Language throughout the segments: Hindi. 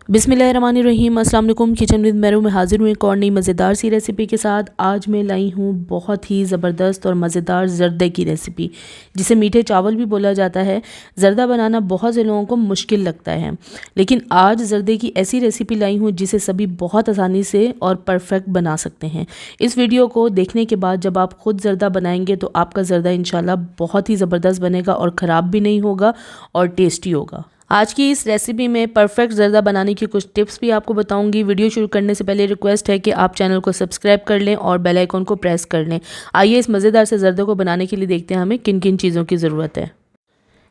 बिस्मिल्लाहिर्रहमानिर्रहीम। अस्सलाम वालेकुम। किचन विद मेरू में हाज़िर हूँ एक और नई मज़ेदार सी रेसिपी के साथ। आज मैं लाई हूँ बहुत ही ज़बरदस्त और मज़ेदार ज़रदे की रेसिपी, जिसे मीठे चावल भी बोला जाता है। ज़रदा बनाना बहुत से लोगों को मुश्किल लगता है, लेकिन आज ज़रदे की ऐसी रेसिपी लाई हूँ जिसे सभी बहुत आसानी से और परफेक्ट बना सकते हैं। इस वीडियो को देखने के बाद जब आप ख़ुद ज़रदा बनाएंगे तो आपका ज़रदा इंशाल्लाह बहुत ही ज़बरदस्त बनेगा और ख़राब भी नहीं होगा और टेस्टी होगा। आज की इस रेसिपी में परफेक्ट ज़रदा बनाने की कुछ टिप्स भी आपको बताऊंगी। वीडियो शुरू करने से पहले रिक्वेस्ट है कि आप चैनल को सब्सक्राइब कर लें और बेल आइकन को प्रेस कर लें। आइए इस मज़ेदार से ज़रदे को बनाने के लिए देखते हैं हमें किन किन चीज़ों की ज़रूरत है।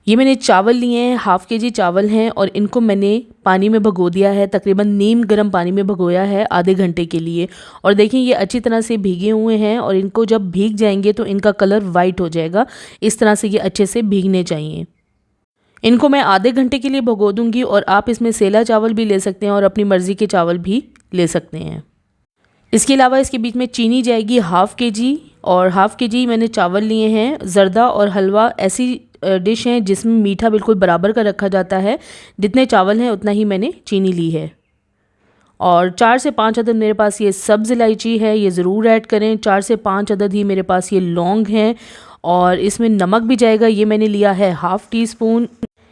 ये मैंने चावल लिए हैं, हाफ़ के जी चावल हैं और इनको मैंने पानी में भगो दिया है। तकरीबन नीम गर्म पानी में भगोया है आधे घंटे के लिए। और देखिए ये अच्छी तरह से भीगे हुए हैं और इनको जब भीग जाएंगे तो इनका कलर वाइट हो जाएगा। इस तरह से ये अच्छे से भीगने चाहिए। इनको मैं आधे घंटे के लिए भगो दूंगी और आप इसमें सेला चावल भी ले सकते हैं और अपनी मर्ज़ी के चावल भी ले सकते हैं। इसके अलावा इसके बीच में चीनी जाएगी हाफ़ के जी, और हाफ़ के जी मैंने चावल लिए हैं। ज़रदा और हलवा ऐसी डिश हैं जिसमें मीठा बिल्कुल बराबर का रखा जाता है। जितने चावल हैं उतना ही मैंने चीनी ली है। और 4 से 5 अदद मेरे पास ये सब्ज़ इलायची है, ये ज़रूर ऐड करें। 4 से 5 अदद ही मेरे पास ये लौंग हैं। और इसमें नमक भी जाएगा, ये मैंने लिया है हाफ़ टी स्पून।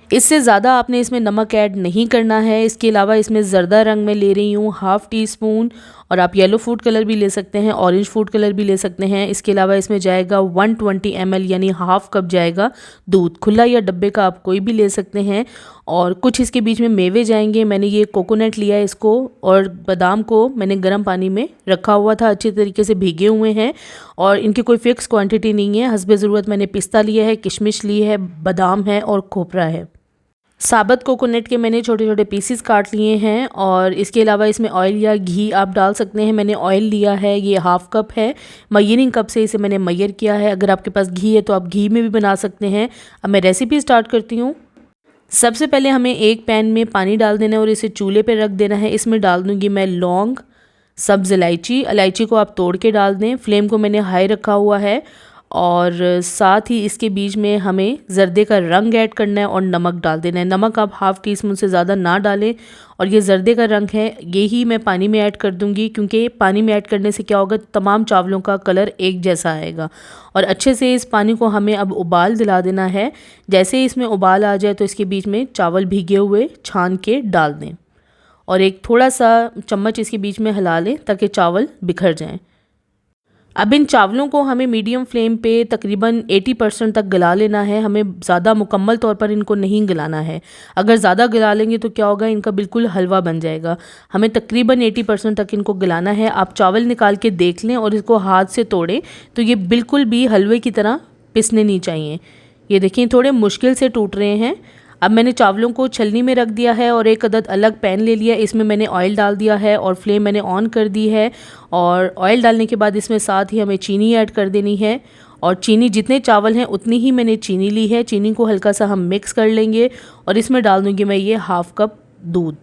इससे ज़्यादा आपने इसमें नमक ऐड नहीं करना है। इसके अलावा इसमें ज़रदा रंग में ले रही हूँ हाफ़ टी स्पून, और आप येलो फूड कलर भी ले सकते हैं, ऑरेंज फूड कलर भी ले सकते हैं। इसके अलावा इसमें जाएगा 120 ml यानी हाफ़ कप जाएगा दूध, खुला या डब्बे का आप कोई भी ले सकते हैं। और कुछ इसके बीच में मेवे जाएंगे। मैंने ये कोकोनट लिया है इसको, और बादाम को मैंने गर्म पानी में रखा हुआ था, अच्छे तरीके से भीगे हुए हैं और इनकी कोई फ़िक्स क्वांटिटी नहीं है। हस्बे ज़रूरत मैंने पिस्ता लिया है, किशमिश ली है, बादाम है और खोपरा है। साबुत कोकोनट के मैंने छोटे छोटे पीसेस काट लिए हैं। और इसके अलावा इसमें ऑयल या घी आप डाल सकते हैं। मैंने ऑयल लिया है, ये हाफ़ कप है। मयरिंग कप से इसे मैंने मयर किया है। अगर आपके पास घी है तो आप घी में भी बना सकते हैं। अब मैं रेसिपी स्टार्ट करती हूँ। सबसे पहले हमें एक पैन में पानी डाल देना है और इसे चूल्हे पे रख देना है। इसमें डाल दूँगी मैं लौंग, सब्ज़ इलायची को आप तोड़ के डाल दें। फ्लेम को मैंने हाई रखा हुआ है। और साथ ही इसके बीच में हमें ज़रदे का रंग ऐड करना है और नमक डाल देना है। नमक आप हाफ़ टी स्पून से ज़्यादा ना डालें। और ये ज़रदे का रंग है, ये ही मैं पानी में ऐड कर दूंगी, क्योंकि पानी में ऐड करने से क्या होगा, तमाम चावलों का कलर एक जैसा आएगा। और अच्छे से इस पानी को हमें अब उबाल दिला देना है। जैसे ही इसमें उबाल आ जाए तो इसके बीच में चावल भीगे हुए छान के डाल दें और एक थोड़ा सा चम्मच इसके बीच में हिला लें ताकि चावल बिखर जाएँ। अब इन चावलों को हमें मीडियम फ्लेम पे तकरीबन 80% तक गला लेना है। हमें ज़्यादा मुकम्मल तौर पर इनको नहीं गलाना है। अगर ज़्यादा गला लेंगे तो क्या होगा, इनका बिल्कुल हलवा बन जाएगा। हमें तकरीबन 80% तक इनको गलाना है। आप चावल निकाल के देख लें और इसको हाथ से तोड़ें तो ये बिल्कुल भी हलवे की तरह पिसने नहीं चाहिए। ये देखिए थोड़े मुश्किल से टूट रहे हैं। अब मैंने चावलों को छलनी में रख दिया है और एक अदद अलग पैन ले लिया। इसमें मैंने ऑयल डाल दिया है और फ्लेम मैंने ऑन कर दी है। और ऑयल डालने के बाद इसमें साथ ही हमें चीनी ऐड कर देनी है। और चीनी जितने चावल हैं उतनी ही मैंने चीनी ली है। चीनी को हल्का सा हम मिक्स कर लेंगे और इसमें डाल दूँगी मैं ये हाफ़ कप दूध।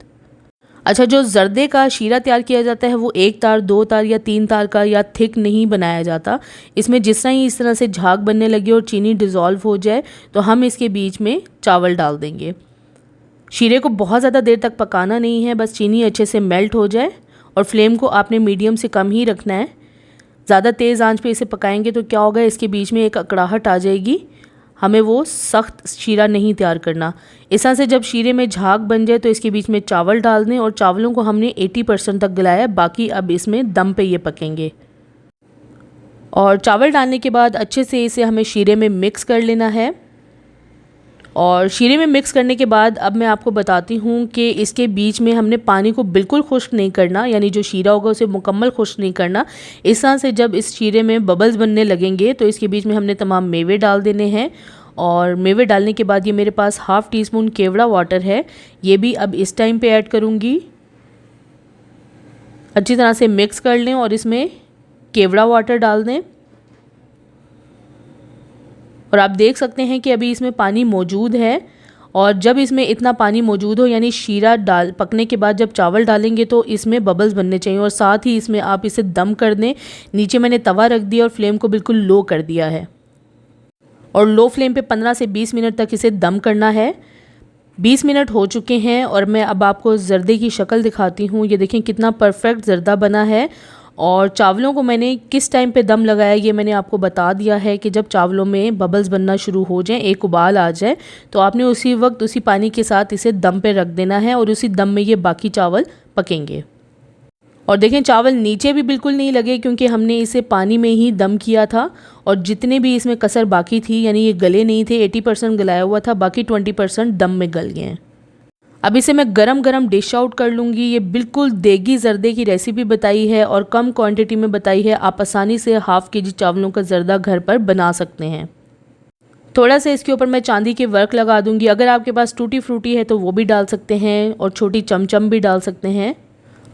अच्छा, जो ज़रदे का शीरा तैयार किया जाता है वो 1 तार, 2 तार या 3 तार का या थिक नहीं बनाया जाता। इसमें जिस तरह ही इस तरह से झाग बनने लगे और चीनी डिज़ोल्व हो जाए तो हम इसके बीच में चावल डाल देंगे। शीरे को बहुत ज़्यादा देर तक पकाना नहीं है, बस चीनी अच्छे से मेल्ट हो जाए। और फ्लेम को आपने मीडियम से कम ही रखना है। ज़्यादा तेज़ आंच पे इसे पकाएंगे तो क्या होगा, इसके बीच में एक अकड़ाहट आ जाएगी। हमें वो सख्त शीरा नहीं तैयार करना। इस तरह से जब शीरे में झाग बन जाए तो इसके बीच में चावल डाल दें। और चावलों को हमने 80% तक गलाया, बाकी अब इसमें दम पे ये पकेंगे। और चावल डालने के बाद अच्छे से इसे हमें शीरे में मिक्स कर लेना है। और शीरे में मिक्स करने के बाद अब मैं आपको बताती हूँ कि इसके बीच में हमने पानी को बिल्कुल खुश्क नहीं करना, यानी जो शीरा होगा उसे मुकम्मल खुश्क नहीं करना। इस तरह से जब इस शीरे में बबल्स बनने लगेंगे तो इसके बीच में हमने तमाम मेवे डाल देने हैं। और मेवे डालने के बाद ये मेरे पास हाफ़ टी स्पून केवड़ा वाटर है, ये भी अब इस टाइम पे ऐड करूँगी। अच्छी तरह से मिक्स कर लें और इसमें केवड़ा वाटर डाल दें। और आप देख सकते हैं कि अभी इसमें पानी मौजूद है। और जब इसमें इतना पानी मौजूद हो, यानी शीरा पकने के बाद जब चावल डालेंगे तो इसमें बबल्स बनने चाहिए। और साथ ही इसमें आप इसे दम कर दें। नीचे मैंने तवा रख दिया और फ्लेम को बिल्कुल लो कर दिया है। और लो फ्लेम पे 15 से 20 मिनट तक इसे दम करना है। 20 मिनट हो चुके हैं और मैं अब आपको ज़र्दे की शक्ल दिखाती हूँ। ये देखें कितना परफेक्ट ज़र्दा बना है। और चावलों को मैंने किस टाइम पे दम लगाया ये मैंने आपको बता दिया है कि जब चावलों में बबल्स बनना शुरू हो जाएं, एक उबाल आ जाए, तो आपने उसी वक्त उसी पानी के साथ इसे दम पे रख देना है और उसी दम में ये बाकी चावल पकेंगे। और देखें चावल नीचे भी बिल्कुल नहीं लगे क्योंकि हमने इसे पानी में ही दम किया था और जितने भी इसमें कसर बाकी थी यानी ये गले नहीं थे, 80% गलाया हुआ था, बाकी 20% दम में गल गए हैं। अब इसे मैं गरम गरम डिश आउट कर लूँगी। ये बिल्कुल देगी ज़र्दे की रेसिपी बताई है और कम क्वांटिटी में बताई है। आप आसानी से ½ kg चावलों का ज़र्दा घर पर बना सकते हैं। थोड़ा सा इसके ऊपर मैं चांदी के वर्क लगा दूंगी। अगर आपके पास टूटी फ्रूटी है तो वो भी डाल सकते हैं और छोटी चमचम भी डाल सकते हैं।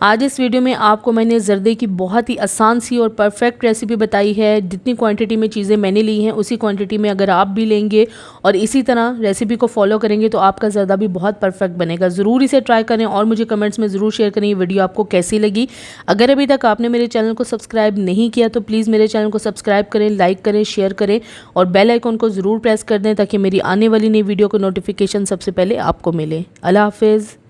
आज इस वीडियो में आपको मैंने ज़र्दे की बहुत ही आसान सी और परफेक्ट रेसिपी बताई है। जितनी क्वांटिटी में चीज़ें मैंने ली हैं उसी क्वांटिटी में अगर आप भी लेंगे और इसी तरह रेसिपी को फॉलो करेंगे तो आपका ज़र्दा भी बहुत परफेक्ट बनेगा। ज़रूर इसे ट्राई करें और मुझे कमेंट्स में ज़रूर शेयर करें ये वीडियो आपको कैसी लगी। अगर अभी तक आपने मेरे चैनल को सब्सक्राइब नहीं किया तो प्लीज़ मेरे चैनल को सब्सक्राइब करें, लाइक करें, शेयर करें और बेल आइकन को ज़रूर प्रेस कर दें ताकि मेरी आने वाली नई वीडियो को नोटिफिकेशन सबसे पहले आपको मिले। अल्लाह हाफिज़।